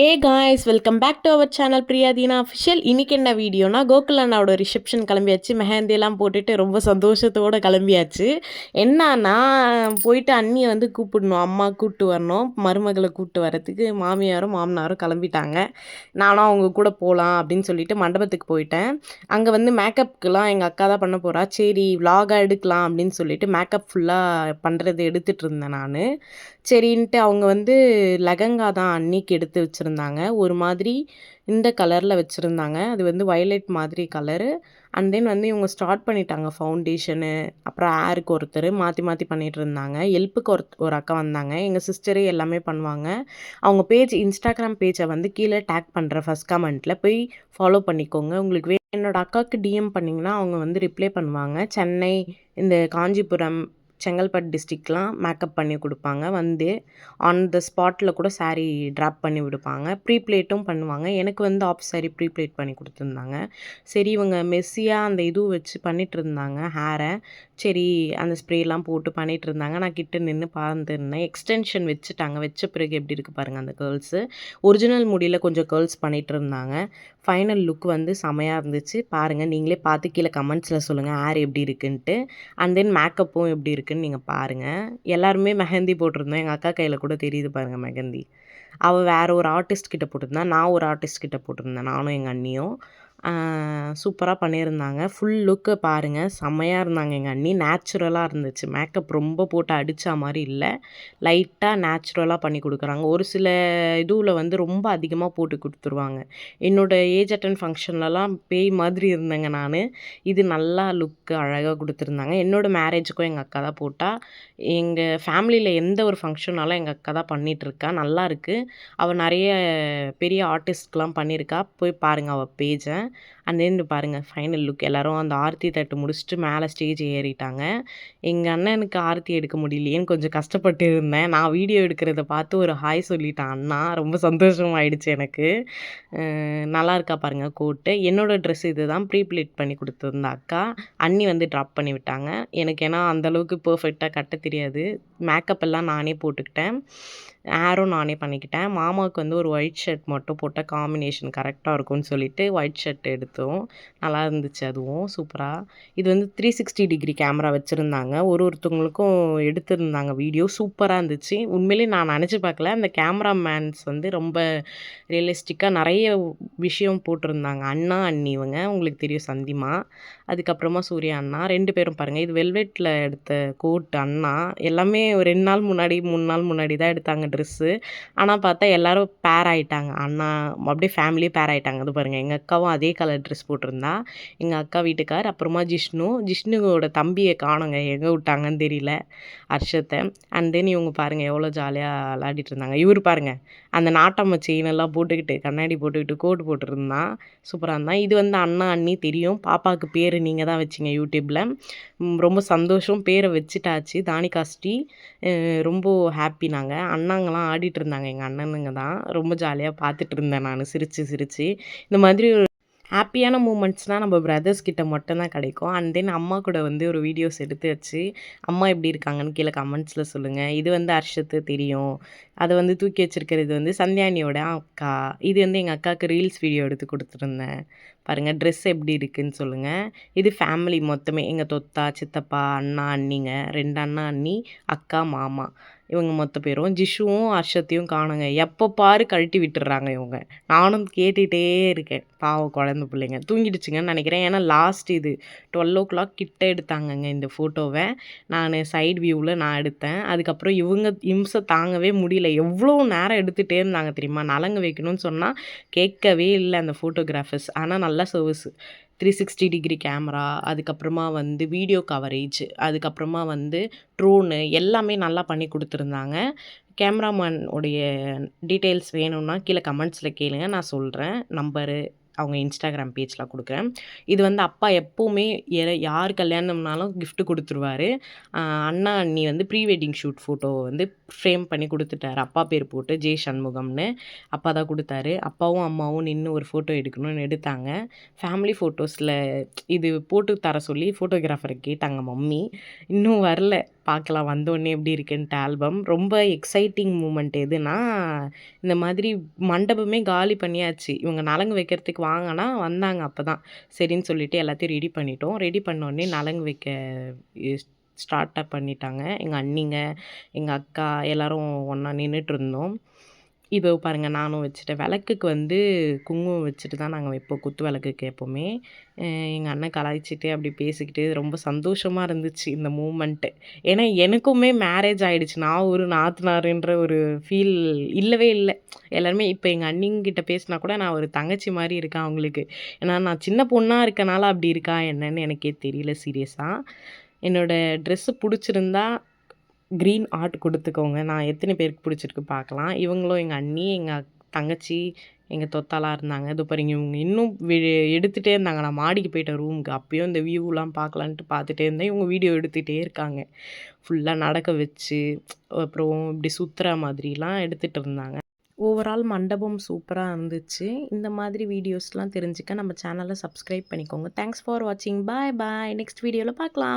A guys welcome back to our channel Priyadheena official. இன்றைக்கி என்ன வீடியோனா, கோகுல் அண்ணாவோட ரிசப்ஷன் கிளம்பியாச்சு. மெஹந்தியெல்லாம் போட்டுட்டு ரொம்ப சந்தோஷத்தோடு கிளம்பியாச்சு. என்னன்னா போயிட்டு அண்ணியை வந்து கூப்பிடணும், அம்மா கூப்பிட்டு வரணும், மருமகளை கூப்பிட்டு வரத்துக்கு மாமியாரும் மாமனாரும் கிளம்பிட்டாங்க. நானும் அவங்க கூட போகலாம் அப்படின்னு சொல்லிட்டு மண்டபத்துக்கு போயிட்டேன். அங்கே வந்து மேக்கப்புக்கெலாம் எங்கள் அக்கா தான் பண்ண போகிறா. சரி விலாகாக எடுக்கலாம் அப்படின்னு சொல்லிட்டு மேக்கப் ஃபுல்லாக பண்ணுறது எடுத்துகிட்டு இருந்தேன் நான். சரின்ட்டு அவங்க வந்து லெகங்கா தான் அன்னிக்கு எடுத்து வச்சுருந்தாங்க. ஒரு மாதிரி இந்த கலரில் வச்சுருந்தாங்க. அது வந்து வயலட் மாதிரி கலரு. அண்ட் தென் வந்து இவங்க ஸ்டார்ட் பண்ணிட்டாங்க ஃபவுண்டேஷனு, அப்புறம் ஹேருக்கு ஒருத்தர் மாற்றி மாற்றி பண்ணிகிட்டு இருந்தாங்க. ஹெல்ப்புக்கு ஒரு அக்கா வந்தாங்க. எங்கள் சிஸ்டரே எல்லாமே பண்ணுவாங்க. அவங்க பேஜ் இன்ஸ்டாகிராம் பேஜை வந்து கீழே டேக் பண்ணுறேன் ஃபஸ்ட் கமெண்ட்டில் போய் ஃபாலோ பண்ணிக்கோங்க. உங்களுக்கு என்னோட அக்காவுக்கு டிஎம் பண்ணிங்கன்னா அவங்க வந்து ரிப்ளை பண்ணுவாங்க. சென்னை, இந்த காஞ்சிபுரம், செங்கல்பட்டு டிஸ்ட்ரிக்ட்லாம் மேக்கப் பண்ணி கொடுப்பாங்க. வந்து ஆன் த ஸ்பாட்டில் கூட சாரீ ட்ராப் பண்ணி விடுப்பாங்க. ப்ரீப்ளேட்டும் பண்ணுவாங்க. எனக்கு வந்து ஆஃப் சாரீ ப்ரீப்ளேட் பண்ணி கொடுத்துருந்தாங்க. சரி இவங்க மெஸ்ஸியாக அந்த இதுவும் வச்சு பண்ணிகிட்டு இருந்தாங்க ஹேரை. சரி அந்த ஸ்ப்ரேலாம் போட்டு பண்ணிகிட்டு இருந்தாங்க. நான் கிட்ட நின்று பார்த்துருந்தேன். எக்ஸ்டென்ஷன் வச்சுட்டாங்க. வச்ச பிறகு எப்படி இருக்குது பாருங்கள் அந்த கேர்ள்ஸு. ஒரிஜினல் முடியில் கொஞ்சம் கேர்ள்ஸ் பண்ணிகிட்டு இருந்தாங்க. ஃபைனல் லுக் வந்து செமையாக இருந்துச்சு. பாருங்கள், நீங்களே பார்த்து கீழே கமெண்ட்ஸில் சொல்லுங்கள் ஹேர் எப்படி இருக்குன்ட்டு. அண்ட் தென் மேக்கப்பும் எப்படி இருக்குன்னு நீங்கள் பாருங்கள். எல்லாருமே மெஹந்தி போட்டிருந்தோம். எங்கள் அக்கா கையில் கூட தெரியுது பாருங்கள் மெஹந்தி. அவள் வேறு ஒரு ஆர்டிஸ்ட் கிட்ட போட்டிருந்தா, நான் ஒரு ஆர்டிஸ்ட் கிட்ட போட்டிருந்தேன், நானும் எங்கள் அண்ணியும். சூப்பராக பண்ணியிருந்தாங்க. ஃபுல் லுக்கு பாருங்கள், செம்மையாக இருந்தாங்க எங்கள் அண்ணி. நேச்சுரலாக இருந்துச்சு. மேக்கப் ரொம்ப போட்டு அடித்தா மாதிரி இல்லை, லைட்டாக நேச்சுரலாக பண்ணி கொடுக்குறாங்க. ஒரு சில இதுவில் வந்து ரொம்ப அதிகமாக போட்டு கொடுத்துருவாங்க. என்னோடய ஏஜ் அட்டன் ஃபங்க்ஷன்லலாம் பேய் மாதிரி இருந்தேங்க நான். இது நல்லா லுக்கு அழகாக கொடுத்துருந்தாங்க. என்னோடய மேரேஜுக்கும் எங்கள் அக்கா தான் போட்டா. எங்கள் ஃபேமிலியில் எந்த ஒரு ஃபங்க்ஷனாலும் எங்கள் அக்கா தான் பண்ணிகிட்ருக்கா. நல்லாயிருக்கு. அவள் நிறைய பெரிய ஆர்டிஸ்ட்க்கெலாம் பண்ணியிருக்கா. போய் பாருங்கள் அவள் பேஜை. அண்ட் தென் பாருங்கள் ஃபைனல் லுக். எல்லோரும் அந்த ஆர்த்தி தட்டு முடிச்சுட்டு மேலே ஸ்டேஜ் ஏறிட்டாங்க. எங்கள் அண்ணனுக்கு ஆர்த்தி எடுக்க முடியலையேன்னு கொஞ்சம் கஷ்டப்பட்டு இருந்தேன். நான் வீடியோ எடுக்கிறத பார்த்து ஒரு ஹாய் சொல்லிட்டான் அண்ணா. ரொம்ப சந்தோஷமாயிடுச்சு எனக்கு. நல்லா இருக்கா பாருங்கள் கோட்டு. என்னோடய ட்ரெஸ் இது தான் ப்ரீப்ளேட் பண்ணி கொடுத்துருந்த அக்கா. அண்ணி வந்து ட்ராப் பண்ணி விட்டாங்க. எனக்கு ஏன்னா அந்தளவுக்கு பர்ஃபெக்டாக கட்ட தெரியாது. மேக்கப் எல்லாம் நானே போட்டுக்கிட்டேன். ஹேரும் நானே பண்ணிக்கிட்டேன். மாமாவுக்கு வந்து ஒரு ஒயிட் ஷர்ட் மட்டும் போட்டால் காம்பினேஷன் கரெக்டாக இருக்கும்னு சொல்லிட்டு ஒயிட் ஷர்ட் எடுத்தோம். நல்லா இருந்துச்சு அதுவும் சூப்பராக. இது வந்து 360 டிகிரி கேமரா வச்சுருந்தாங்க. ஒருத்தவங்களுக்கும் எடுத்திருந்தாங்க வீடியோ. சூப்பராக இருந்துச்சு. உண்மையிலே நான் நினச்சி பார்க்கல. அந்த கேமராமேன்ஸ் வந்து ரொம்ப ரியலிஸ்டிக்காக நிறைய விஷயம் போட்டிருந்தாங்க. அண்ணா அண்ணி இவங்க உங்களுக்கு தெரியும், சந்திமா, அதுக்கப்புறமா சூர்யா அண்ணா 2 பேரும் பாருங்கள். இது வெல்வெட்டில் எடுத்த கோட் அண்ணா. எல்லாமே ஒரு 2 நாள் முன்னாடி 3 நாள் முன்னாடி தான் எடுத்தாங்க ட்ரெஸ்ஸு. ஆனால் பார்த்தா எல்லோரும் பேர் ஆகிட்டாங்க. அண்ணா அப்படியே ஃபேமிலியே பேர் ஆகிட்டாங்க. அது பாருங்கள், எங்கள் அக்காவும் அதே கலர் ட்ரெஸ் போட்டிருந்தா. எங்கள் அக்கா வீட்டுக்கார், அப்புறமா ஜிஷ்ணுவோட தம்பியை காணோங்க, எங்கே விட்டாங்கன்னு தெரியல, ஹர்ஷத்தை. அண்ட் தென் இவங்க பாருங்கள் எவ்வளோ ஜாலியாக விளையாடிட்டு இருந்தாங்க. இவர் பாருங்கள் அந்த நாட்டம்ம செயினெல்லாம் போட்டுக்கிட்டு கண்ணாடி போட்டுக்கிட்டு கோட் போட்டுருந்தான். சூப்பராக இருந்தான். இது வந்து அண்ணா அண்ணி தெரியும். பாப்பாவுக்கு பேர் நீங்கள் தான் வச்சிங்க யூடியூப்பில். ரொம்ப சந்தோஷம், பேரை வச்சுட்டாச்சு. தானிகா ஸ்ரீ. ரொம்ப ஹாப்பி. நாங்கள் அண்ணாங்கலாம் ஆடிட்டு இருந்தாங்க. எங்கள் அண்ணனுங்க தான். ரொம்ப ஜாலியாக பார்த்துட்டு இருந்தேன் நான் சிரித்து சிரித்து. இந்த மாதிரி ஹாப்பியான மூமெண்ட்ஸ்னால் நம்ம பிரதர்ஸ் கிட்ட மட்டும்தான் கிடைக்கும். அண்ட் தென் அம்மா கூட வந்து ஒரு வீடியோஸ் எடுத்து வச்சு அம்மா எப்படி இருக்காங்கன்னு கீழே கமெண்ட்ஸில் சொல்லுங்கள். இது வந்து ஹர்ஷத்து தெரியும். அதை வந்து தூக்கி வச்சுருக்கிறது வந்து சந்தியானியோட அக்கா. இது வந்து எங்கள் அக்காவுக்கு ரீல்ஸ் வீடியோ எடுத்து கொடுத்துருந்தேன். பாருங்கள் ட்ரெஸ் எப்படி இருக்குதுன்னு சொல்லுங்கள். இது ஃபேமிலி மொத்தமே, எங்கள் தொத்தா, சித்தப்பா, அண்ணா அண்ணிங்க, 2 அண்ணா அண்ணி, அக்கா, மாமா, இவங்க மொத்த பேரும். ஜிஷுவும் ஹர்ஷத்தையும் காணுங்க. எப்போ பாரு கழட்டி விட்டுடுறாங்க இவங்க. நானும் கேட்டுகிட்டே இருக்கேன். பாவம் குழந்த பிள்ளைங்க தூங்கிடுச்சுங்கன்னு நினைக்கிறேன். ஏன்னா லாஸ்ட் இது 12 கிட்ட எடுத்தாங்கங்க இந்த ஃபோட்டோவை. நான் சைட் வியூவில் நான் எடுத்தேன். அதுக்கப்புறம் இவங்க இம்சை தாங்கவே முடியல. எவ்வளோ நேரம் எடுத்துகிட்டே இருந்தாங்க தெரியுமா. நலங்கு வைக்கணும்னு சொன்னால் கேட்கவே இல்லை அந்த ஃபோட்டோகிராஃபர்ஸ். ஆனால் நல்லா சர்வீஸ். 360 டிகிரி கேமரா, அதுக்கப்புறமா வந்து வீடியோ கவரேஜ், அதுக்கப்புறமா வந்து ட்ரோனு எல்லாமே நல்லா பண்ணி கொடுத்துருந்தாங்க. கேமராமேன் உடைய டீட்டெயில்ஸ் வேணும்னா கீழே கமெண்ட்ஸில் கேளுங்க, நான் சொல்கிறேன் நம்பரு. அவங்க இன்ஸ்டாகிராம் பேஜில் கொடுக்குறேன். இது வந்து அப்பா எப்போவுமே யார் கல்யாணம்னாலும் கிஃப்ட் குடுத்துருவாரு. அண்ணா, அண்ணி வந்து ப்ரீ வெட்டிங் ஷூட் ஃபோட்டோ வந்து ஃப்ரேம் பண்ணி குடுத்துட்டாரு. அப்பா பேர் போட்டு ஜே. சண்முகம்னு. அப்பா தான் குடுத்தாரு. அப்பாவும், அம்மாவும் நின்னு ஒரு ஃபோட்டோ எடுக்கணும்னு எடுத்தாங்க. ஃபேமிலி ஃபோட்டோஸில இது போட்டு தர சொல்லி ஃபோட்டோகிராஃபர கேட்டாங்க மம்மி. இன்னும் வரல. பார்க்கலாம் வந்தோனே எப்படி இருக்குன்ட்டு ஆல்பம். ரொம்ப எக்ஸைட்டிங் மூமெண்ட் எதுன்னா, இந்த மாதிரி மண்டபமே காலி பண்ணியாச்சு. இவங்க நலங்கு வைக்கிறதுக்கு வாங்கன்னா வந்தாங்க அப்பதான். சரின்னு சொல்லிட்டு எல்லாத்தையும் ரெடி பண்ணிட்டோம். ரெடி பண்ணோனே நலங்கு வைக்க பண்ணிட்டாங்க. எங்க அண்ணிங்க, எங்க அக்கா எல்லாரும் ஒண்ணா நின்னுட்டுருந்தோம். இதோ பாருங்க நானும் வச்சுட்டேன். விளக்குக்கு வந்து குங்குமம் வச்சுட்டு தான் நாங்க வைப்போம். குத்து விளக்குக்கு எப்பவுமே. எங்க அண்ணன் கலாய்ச்சிட்டு அப்படி பேசிக்கிட்டு ரொம்ப சந்தோஷமா இருந்துச்சு இந்த மூமெண்ட்டு. ஏன்னா எனக்குமே மேரேஜ் ஆயிடுச்சு. நான் ஒரு நாத்தனாருன்ற ஒரு ஃபீல் இல்லவே இல்ல. எல்லாருமே இப்ப எங்க அண்ணிங்கிட்ட பேசினா கூட நான் ஒரு தங்கச்சி மாரி இருக்கேன் அவங்களுக்கு. ஏன்னா நான் சின்ன பொண்ணா இருக்கனால அப்படி இருக்கா என்னன்னு எனக்கே தெரியல சீரியஸா. என்னோட ட்ரெஸ்ஸு புடிச்சிருந்தா கிரீன் ஹார்ட் குடுத்துக்கோங்க. நான் எத்தனை பேருக்கு பிடிச்சிருக்கு பார்க்கலாம். இவங்களும் எங்க அண்ணி, எங்க தங்கச்சி, எங்க தொத்தாலாம் இருந்தாங்க. இதோ பாருங்க இவங்க இன்னும் எடுத்துட்டே இருந்தாங்க. நான் மாடிக்கு போயிட்டேன் ரூமுக்கு. அப்பயும் இந்த வியூலாம் பார்க்கலான்ட்டு பார்த்துட்டே இருந்தேன். இவங்க வீடியோ எடுத்துட்டே இருக்காங்க. ஃபுல்லா நடக்க வச்சு, அப்புறம் இப்படி சுத்துற மாதிரிலாம் எடுத்துட்டு இருந்தாங்க. ஓவரால் மண்டபம் சூப்பரா இருந்துச்சு. இந்த மாதிரி வீடியோஸ்லாம் தெரிஞ்சுக்க நம்ம சேனல சப்ஸ்கிரைப் பண்ணிக்கோங்க. தேங்க்ஸ் ஃபார் வாட்சிங். பாய் பாய். நெக்ஸ்ட் வீடியோல பார்க்கலாம்.